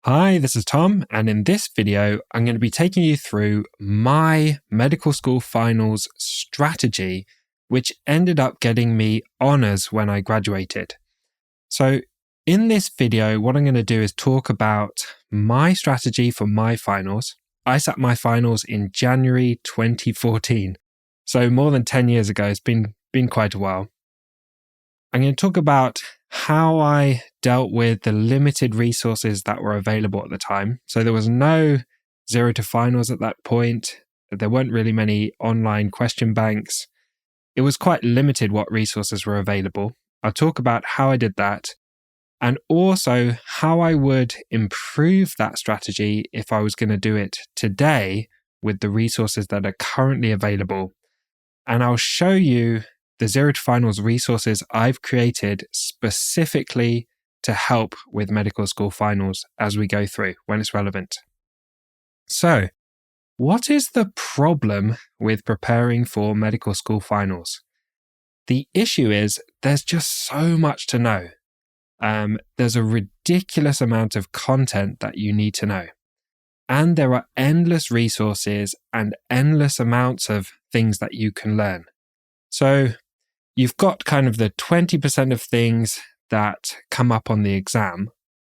Hi, this is Tom, and in this video, I'm going to be taking you through my medical school finals strategy, which ended up getting me honours when I graduated. So in this video, what I'm going to do is talk about my strategy for my finals. I sat my finals in January 2014, so more than 10 years ago. It's been quite a while. I'm going to talk about how I dealt with the limited resources that were available at the time. So there was no Zero to Finals at that point. There weren't really many online question banks. It was quite limited what resources were available. I'll talk about how I did that and also how I would improve that strategy if I was going to do it today with the resources that are currently available. And I'll show you the Zero to Finals resources I've created specifically to help with medical school finals as we go through when it's relevant. So, what is the problem with preparing for medical school finals? The issue is there's just so much to know. There's a ridiculous amount of content that you need to know. And there are endless resources and endless amounts of things that you can learn. So, you've got kind of the 20% of things that come up on the exam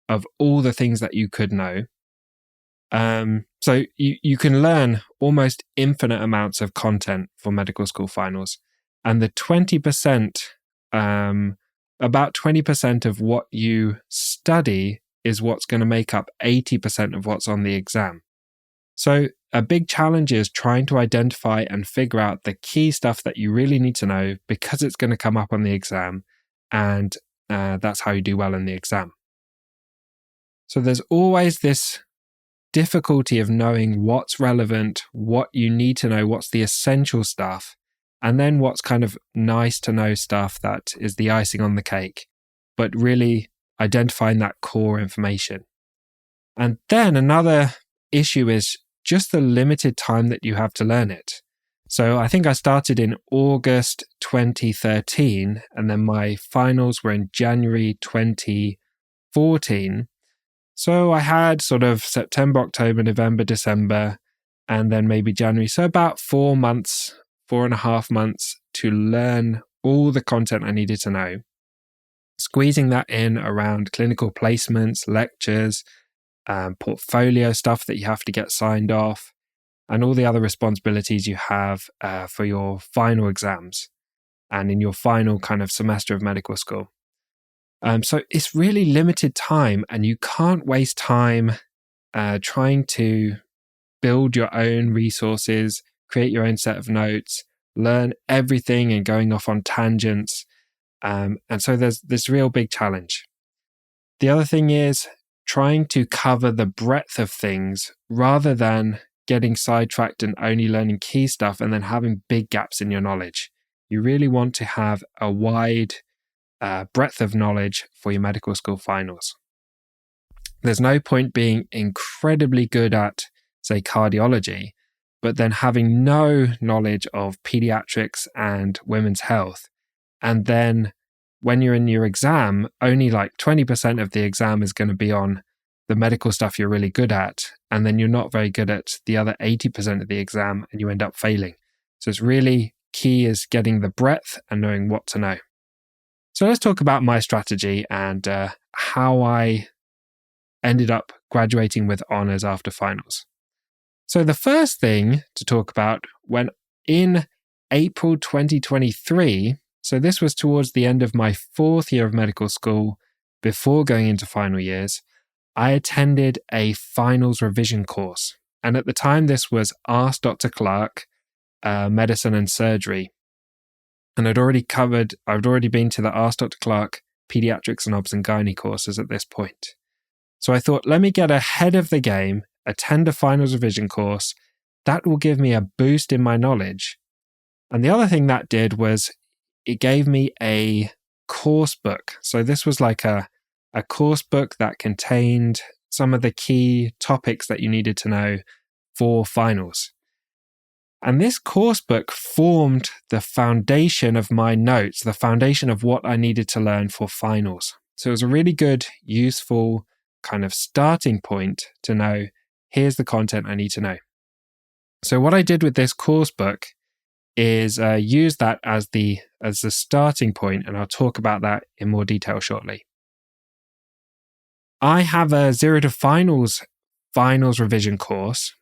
of all the things that you could know. So you can learn almost infinite amounts of content for medical school finals. And the 20%, about 20% of what you study is what's going to make up 80% of what's on the exam. So a big challenge is trying to identify and figure out the key stuff that you really need to know because it's going to come up on the exam, and that's how you do well in the exam. So there's always this difficulty of knowing what's relevant, what you need to know, what's the essential stuff, and then what's kind of nice to know stuff that is the icing on the cake, but really identifying that core information. And then another issue is just the limited time that you have to learn it. So I think I started in August 2013, and then my finals were in January 2014. So I had sort of September, October, November, December, and then maybe January. So about 4.5 months to learn all the content I needed to know. Squeezing that in around clinical placements, lectures, portfolio stuff that you have to get signed off, and all the other responsibilities you have for your final exams and in your final kind of semester of medical school. So it's really limited time, and you can't waste time trying to build your own resources, create your own set of notes, learn everything and going off on tangents. And so there's this real big challenge. The other thing is trying to cover the breadth of things rather than getting sidetracked and only learning key stuff and then having big gaps in your knowledge. You really want to have a wide breadth of knowledge for your medical school finals. There's no point being incredibly good at, say, cardiology, but then having no knowledge of pediatrics and women's health. And then when you're in your exam, only like 20% of the exam is going to be on the medical stuff you're really good at. And then you're not very good at the other 80% of the exam and you end up failing. So it's really key is getting the breadth and knowing what to know. So let's talk about my strategy and how I ended up graduating with honours after finals. So the first thing to talk about, when in April 2023, so this was towards the end of my 4th year of medical school, before going into final years, I attended a finals revision course. And at the time, this was Ask Dr. Clark, Medicine and Surgery. And I'd already been to the Ask Dr. Clark Pediatrics and Obs and Gynae courses at this point. So I thought, let me get ahead of the game, attend a finals revision course. That will give me a boost in my knowledge. And the other thing that did was it gave me a course book. So this was like a course book that contained some of the key topics that you needed to know for finals. And this course book formed the foundation of my notes, the foundation of what I needed to learn for finals. So it was a really good, useful kind of starting point to know, here's the content I need to know. So what I did with this course book is use that as the starting point, and I'll talk about that in more detail shortly. I have a Zero to Finals revision course,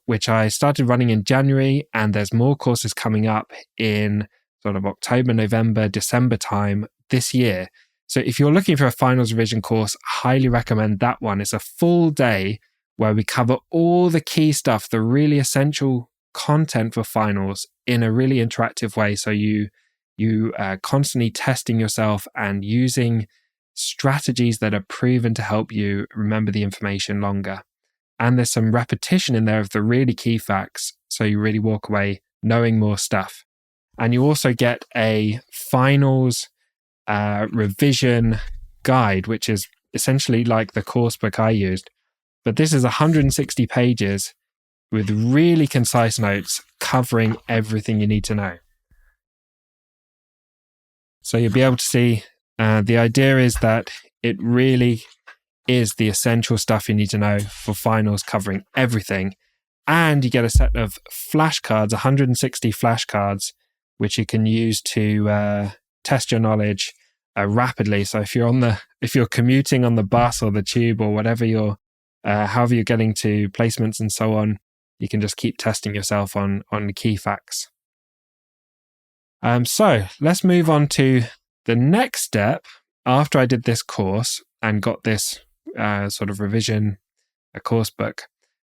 which I started running in January, and there's more courses coming up in sort of October, November, December time this year. So if you're looking for a finals revision course, I highly recommend that one. It's a full day where we cover all the key stuff, the really essential content for finals in a really interactive way. So you constantly testing yourself and using strategies that are proven to help you remember the information longer. And there's some repetition in there of the really key facts, so you really walk away knowing more stuff. And you also get a finals revision guide, which is essentially like the course book I used. But this is 160 pages with really concise notes covering everything you need to know. So you'll be able to see the idea is that it really is the essential stuff you need to know for finals, covering everything. And you get a set of flashcards, 160 flashcards, which you can use to test your knowledge rapidly. So if you're commuting on the bus or the tube or whatever however you're getting to placements and so on, you can just keep testing yourself on the key facts. So let's move on to the next step after I did this course and got this sort of revision course book,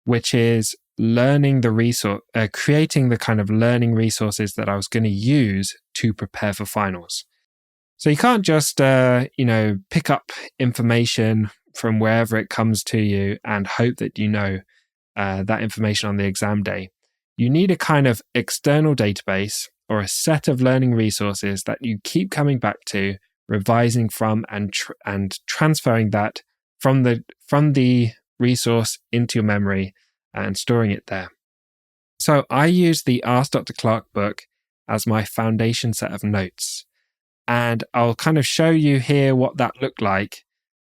which is learning the resource, creating the kind of learning resources that I was going to use to prepare for finals. So you can't just, pick up information from wherever it comes to you and hope that you know that information on the exam day. You need a kind of external database or a set of learning resources that you keep coming back to, revising from and transferring that from the resource into your memory and storing it there. So I use the Ask Dr. Clark book as my foundation set of notes. And I'll kind of show you here what that looked like.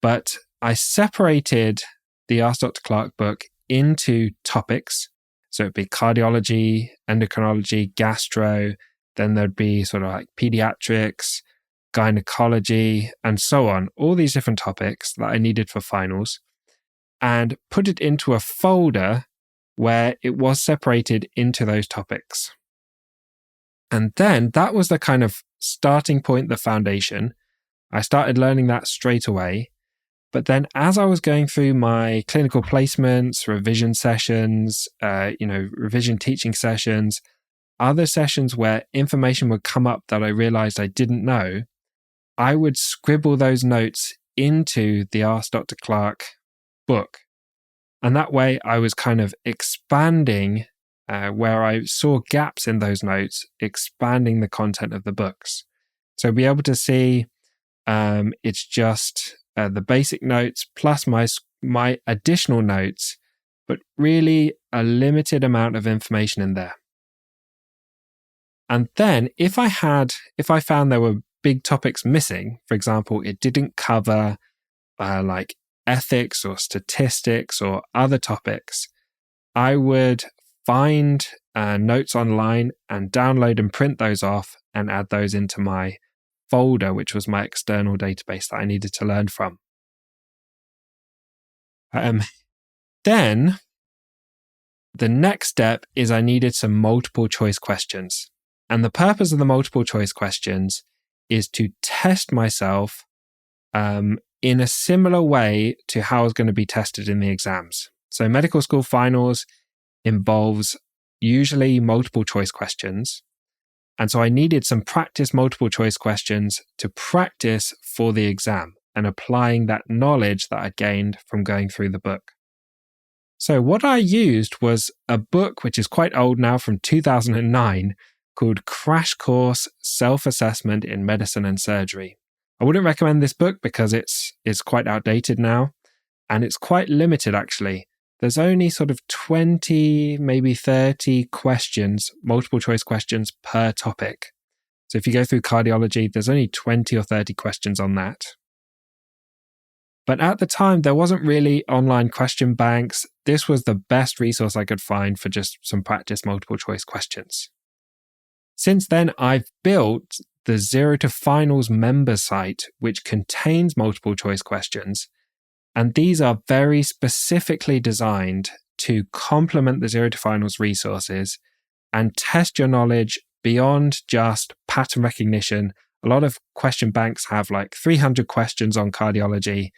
But I separated the Ask Dr. Clark book into topics. So it'd be cardiology, endocrinology, gastro, then there'd be sort of like pediatrics, gynecology, and so on. All these different topics that I needed for finals, and put it into a folder where it was separated into those topics. And then that was the kind of starting point, the foundation. I started learning that straight away. But then as I was going through my clinical placements, revision sessions, revision teaching sessions, other sessions where information would come up that I realized I didn't know, I would scribble those notes into the Ask Dr. Clark book. And that way I was kind of expanding where I saw gaps in those notes, expanding the content of the books. So be able to see it's just the basic notes plus my additional notes, but really a limited amount of information in there. And then if I found there were big topics missing, for example, it didn't cover like ethics or statistics or other topics, I would find notes online and download and print those off and add those into my folder, which was my external database that I needed to learn from. Then the next step is I needed some multiple choice questions. And the purpose of the multiple choice questions is to test myself in a similar way to how I was going to be tested in the exams. So medical school finals involves usually multiple choice questions. And so I needed some practice multiple choice questions to practice for the exam and applying that knowledge that I'd gained from going through the book. So what I used was a book which is quite old now, from 2009, called Crash Course Self-Assessment in Medicine and Surgery. I wouldn't recommend this book because it's quite outdated now, and it's quite limited actually. There's only sort of 20, maybe 30 questions, multiple choice questions per topic. So if you go through cardiology, there's only 20 or 30 questions on that. But at the time, there wasn't really online question banks. This was the best resource I could find for just some practice multiple choice questions. Since then, I've built the Zero to Finals member site, which contains multiple choice questions. And these are very specifically designed to complement the Zero to Finals resources and test your knowledge beyond just pattern recognition. A lot of question banks have like 300 questions on cardiology,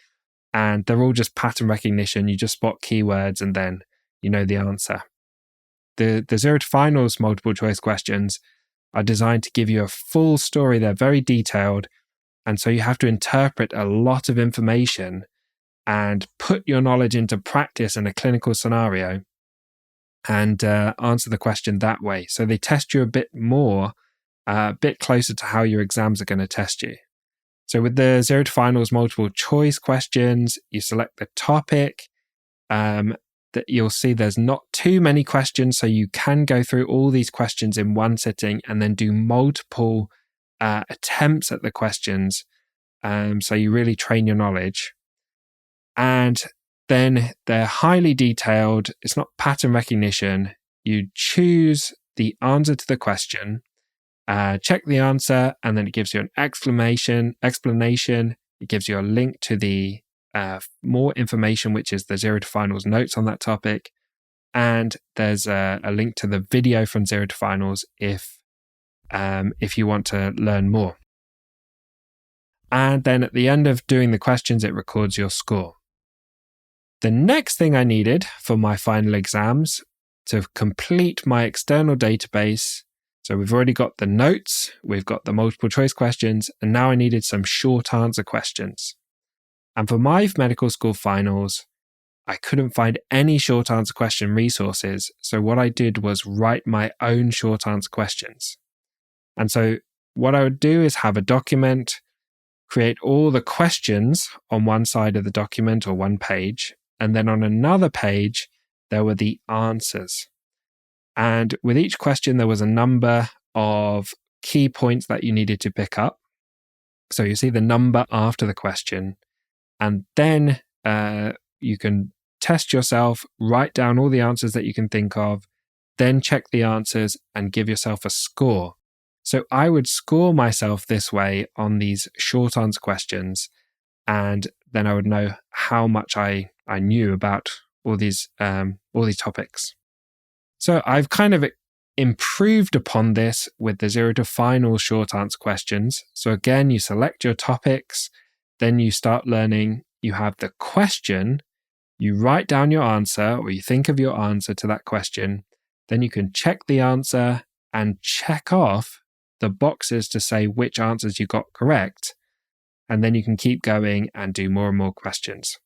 and they're all just pattern recognition. You just spot keywords and then you know the answer. The Zero to Finals multiple choice questions are designed to give you a full story. They're very detailed. And so you have to interpret a lot of information and put your knowledge into practice in a clinical scenario and answer the question that way. So they test you a bit more, a bit closer to how your exams are going to test you. So with the Zero to Finals multiple choice questions, you select the topic. That you'll see there's not too many questions, so you can go through all these questions in one sitting and then do multiple attempts at the questions. So you really train your knowledge. And then they're highly detailed. It's not pattern recognition. You choose the answer to the question, check the answer, and then it gives you an explanation. It gives you a link to the more information, which is the Zero to Finals notes on that topic. And there's a link to the video from Zero to Finals if you want to learn more. And then at the end of doing the questions, it records your score. The next thing I needed for my final exams to complete my external database. So we've already got the notes, we've got the multiple choice questions, and now I needed some short answer questions. And for my medical school finals, I couldn't find any short answer question resources. So what I did was write my own short answer questions. And so what I would do is have a document, create all the questions on one side of the document or one page. And then on another page, there were the answers. And with each question, there was a number of key points that you needed to pick up. So you see the number after the question. And then you can test yourself, write down all the answers that you can think of, then check the answers and give yourself a score. So I would score myself this way on these short answer questions, and then I would know how much I knew about all these topics. So I've kind of improved upon this with the Zero to Finals short answer questions. So again, you select your topics, then you start learning. You have the question, you write down your answer, or you think of your answer to that question. Then you can check the answer and check off the boxes to say which answers you got correct. And then you can keep going and do more and more questions.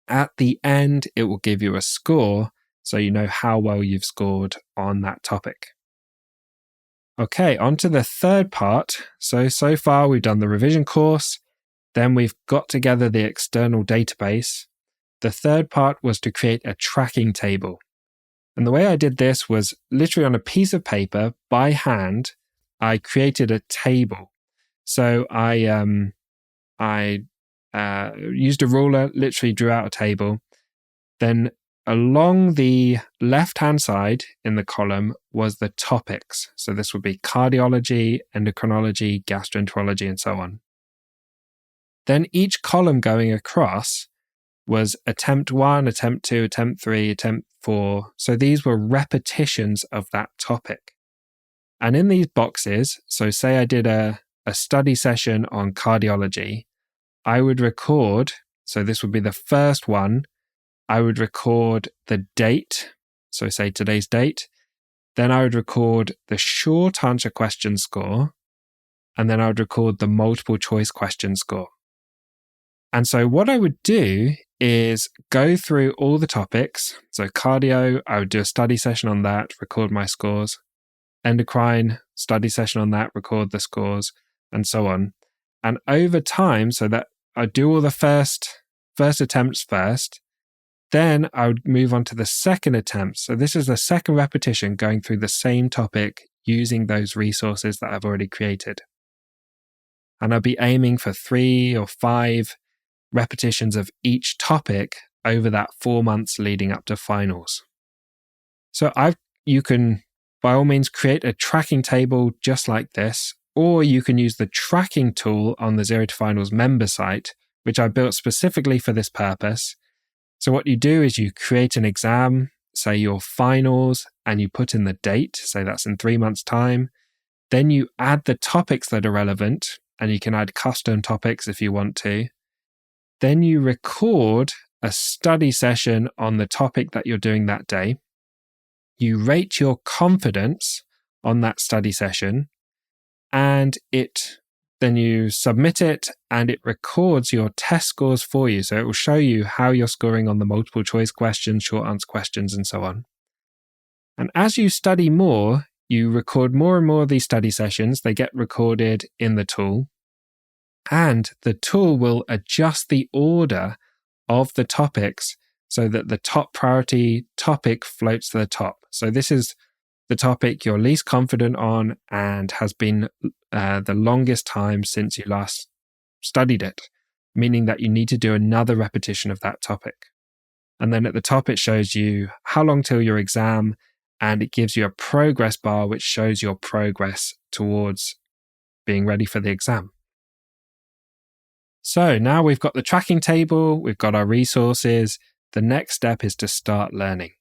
At the end, it will give you a score, so you know how well you've scored on that topic. Okay, on to the third part. So far we've done the revision course, then we've got together the external database. The third part was to create a tracking table. And the way I did this was literally on a piece of paper by hand. I created a table. So I used a ruler, literally drew out a table. Then along the left-hand side in the column was the topics. So this would be cardiology, endocrinology, gastroenterology, and so on. Then each column going across was attempt 1, attempt 2, attempt 3, attempt 4. So these were repetitions of that topic. And in these boxes, so say I did a study session on cardiology, I would record, so this would be the first one, I would record the date, so say today's date, then I would record the short answer question score, and then I would record the multiple choice question score. And so what I would do is go through all the topics. So cardio, I would do a study session on that, record my scores. Endocrine, study session on that, record the scores, and so on. And over time, so that I do all the first attempts first, then I would move on to the second attempt. So this is the second repetition going through the same topic using those resources that I've already created. And I'd be aiming for 3 or 5 repetitions of each topic over that 4 months leading up to finals. So you can, by all means, create a tracking table just like this, or you can use the tracking tool on the Zero to Finals member site, which I built specifically for this purpose. So what you do is you create an exam, say your finals, and you put in the date, say that's in 3 months' time. Then you add the topics that are relevant, and you can add custom topics if you want to. Then you record a study session on the topic that you're doing that day. You rate your confidence on that study session, and then you submit it, and it records your test scores for you. So it will show you how you're scoring on the multiple choice questions, short answer questions, and so on. And as you study more, you record more and more of these study sessions. They get recorded in the tool, and the tool will adjust the order of the topics so that the top priority topic floats to the top. So this is the topic you're least confident on and has been the longest time since you last studied it, meaning that you need to do another repetition of that topic. And then at the top, it shows you how long till your exam, and it gives you a progress bar which shows your progress towards being ready for the exam. So now we've got the tracking table, we've got our resources. The next step is to start learning.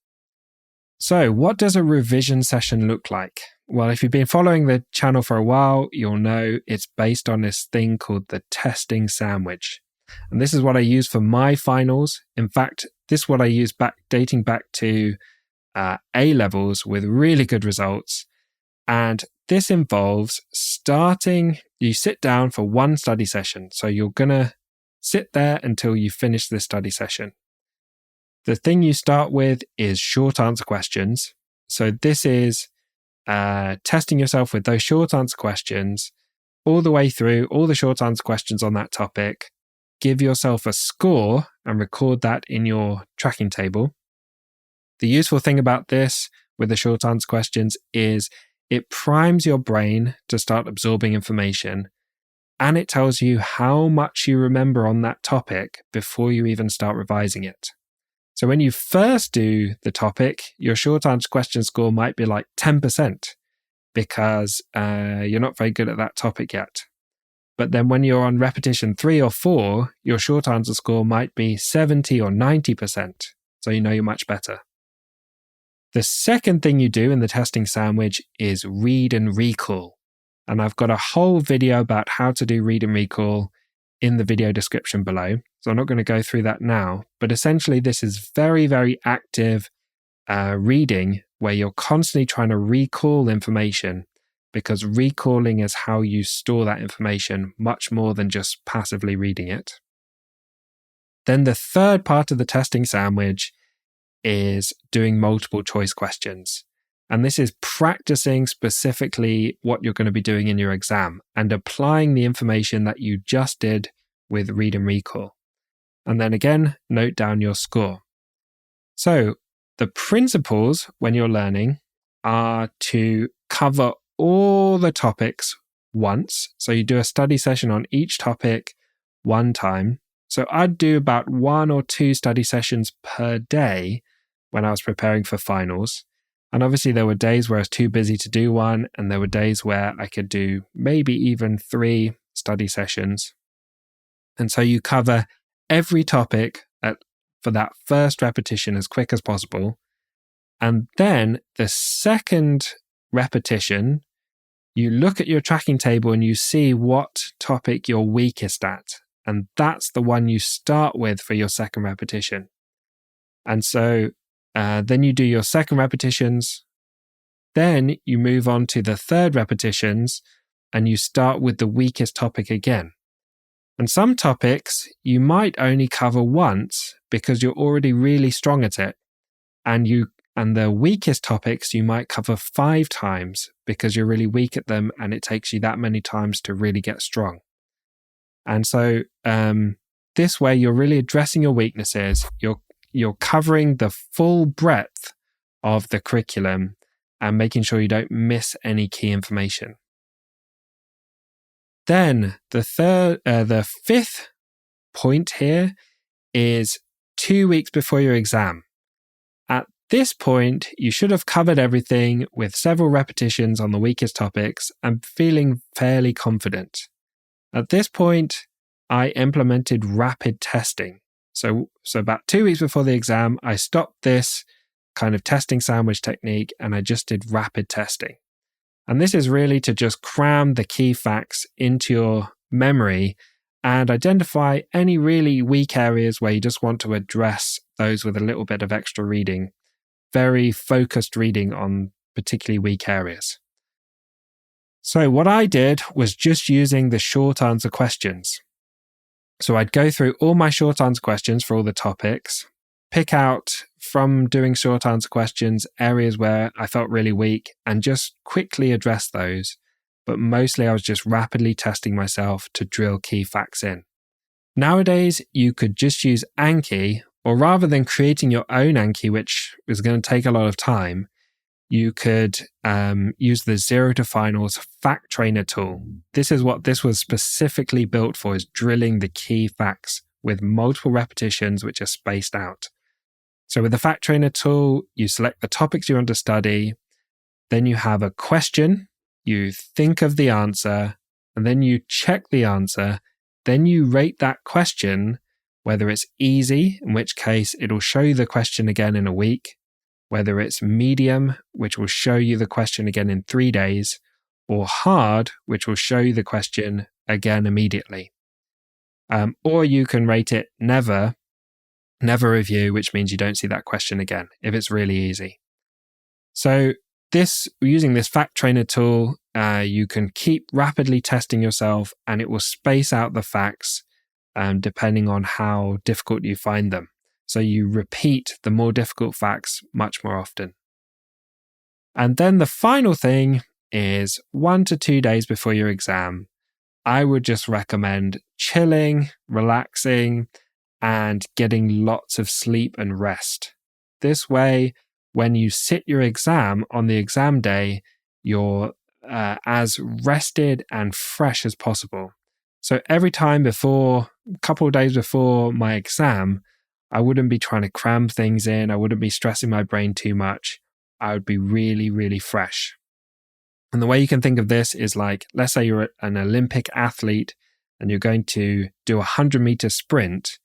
So what does a revision session look like? Well, if you've been following the channel for a while, you'll know it's based on this thing called the testing sandwich. And this is what I use for my finals. In fact, this is what I use dating back to A-levels with really good results. And this involves you sit down for one study session. So you're going to sit there until you finish this study session. The thing you start with is short answer questions. So this is testing yourself with those short answer questions all the way through, all the short answer questions on that topic. Give yourself a score and record that in your tracking table. The useful thing about this with the short answer questions is it primes your brain to start absorbing information, and it tells you how much you remember on that topic before you even start revising it. So when you first do the topic, your short answer question score might be like 10% because you're not very good at that topic yet. But then when you're on repetition 3 or 4, your short answer score might be 70 or 90%. So you know you're much better. The second thing you do in the testing sandwich is read and recall. And I've got a whole video about how to do read and recall in the video description below. So I'm not going to go through that now. But essentially, this is very, very active reading where you're constantly trying to recall information, because recalling is how you store that information much more than just passively reading it. Then the third part of the testing sandwich is doing multiple choice questions. And this is practicing specifically what you're going to be doing in your exam and applying the information that you just did with read and recall. And then again, note down your score. So the principles when you're learning are to cover all the topics once. So you do a study session on each topic one time. So I'd do about 1 or 2 study sessions per day when I was preparing for finals. And obviously there were days where I was too busy to do one, and there were days where I could do maybe even 3 study sessions. And so you cover every topic for that first repetition as quick as possible. And then the second repetition, you look at your tracking table and you see what topic you're weakest at. And that's the one you start with for your second repetition. And so then you do your second repetitions. Then you move on to the third repetitions and you start with the weakest topic again. And some topics you might only cover once because you're already really strong at it. And the weakest topics you might cover 5 times because you're really weak at them, and it takes you that many times to really get strong. And so this way you're really addressing your weaknesses. You're covering the full breadth of the curriculum and making sure you don't miss any key information. Then the fifth point here is 2 weeks before your exam. At this point, you should have covered everything with several repetitions on the weakest topics and feeling fairly confident. At this point, I implemented rapid testing. So about 2 weeks before the exam, I stopped this kind of testing sandwich technique and I just did rapid testing. And this is really to just cram the key facts into your memory and identify any really weak areas where you just want to address those with a little bit of extra reading. Very focused reading on particularly weak areas. So what I did was just using the short answer questions. So I'd go through all my short answer questions for all the topics, pick out from doing short answer questions areas where I felt really weak and just quickly address those. But mostly I was just rapidly testing myself to drill key facts in. Nowadays, you could just use Anki, or rather than creating your own Anki, which is going to take a lot of time, you could use the Zero to Finals Fact Trainer tool. This is what this was specifically built for, is drilling the key facts with multiple repetitions which are spaced out. So with the Fact Trainer tool, you select the topics you want to study, then you have a question, you think of the answer, and then you check the answer, then you rate that question, whether it's easy, in which case it'll show you the question again in a week, whether it's medium, which will show you the question again in 3 days, or hard, which will show you the question again immediately. Or you can rate it never review, which means you don't see that question again, if it's really easy. So using this Fact Trainer tool, you can keep rapidly testing yourself and it will space out the facts depending on how difficult you find them. So you repeat the more difficult facts much more often. And then the final thing is 1 to 2 days before your exam, I would just recommend chilling, relaxing, and getting lots of sleep and rest. This way, when you sit your exam on the exam day, you're as rested and fresh as possible. So every time a couple of days before my exam, I wouldn't be trying to cram things in. I wouldn't be stressing my brain too much. I would be really, really fresh. And the way you can think of this is like, let's say you're an Olympic athlete and you're going to do a 100-meter sprint.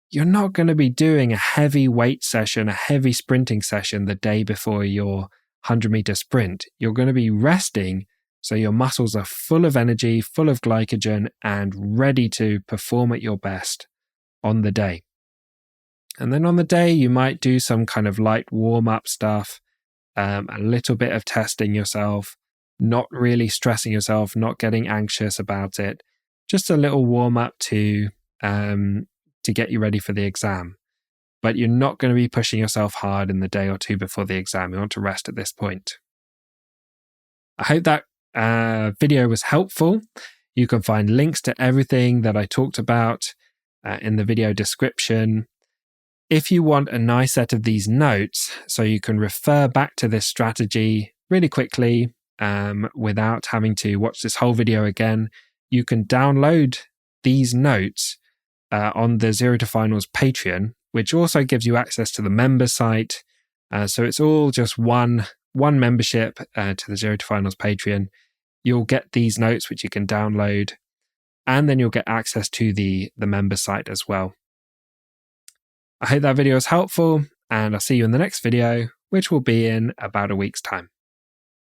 You're not going to be doing a heavy weight session, a heavy sprinting session the day before your 100-meter sprint. You're going to be resting so your muscles are full of energy, full of glycogen, and ready to perform at your best on the day. And then on the day, you might do some kind of light warm-up stuff, a little bit of testing yourself, not really stressing yourself, not getting anxious about it. Just a little warm-up to get you ready for the exam. But you're not going to be pushing yourself hard in the day or two before the exam. You want to rest at this point. I hope that video was helpful. You can find links to everything that I talked about in the video description. If you want a nice set of these notes so you can refer back to this strategy really quickly without having to watch this whole video again, you can download these notes on the Zero to Finals Patreon, which also gives you access to the member site. So it's all just one membership to the Zero to Finals Patreon. You'll get these notes, which you can download, and then you'll get access to the member site as well. I hope that video was helpful, and I'll see you in the next video, which will be in about a week's time.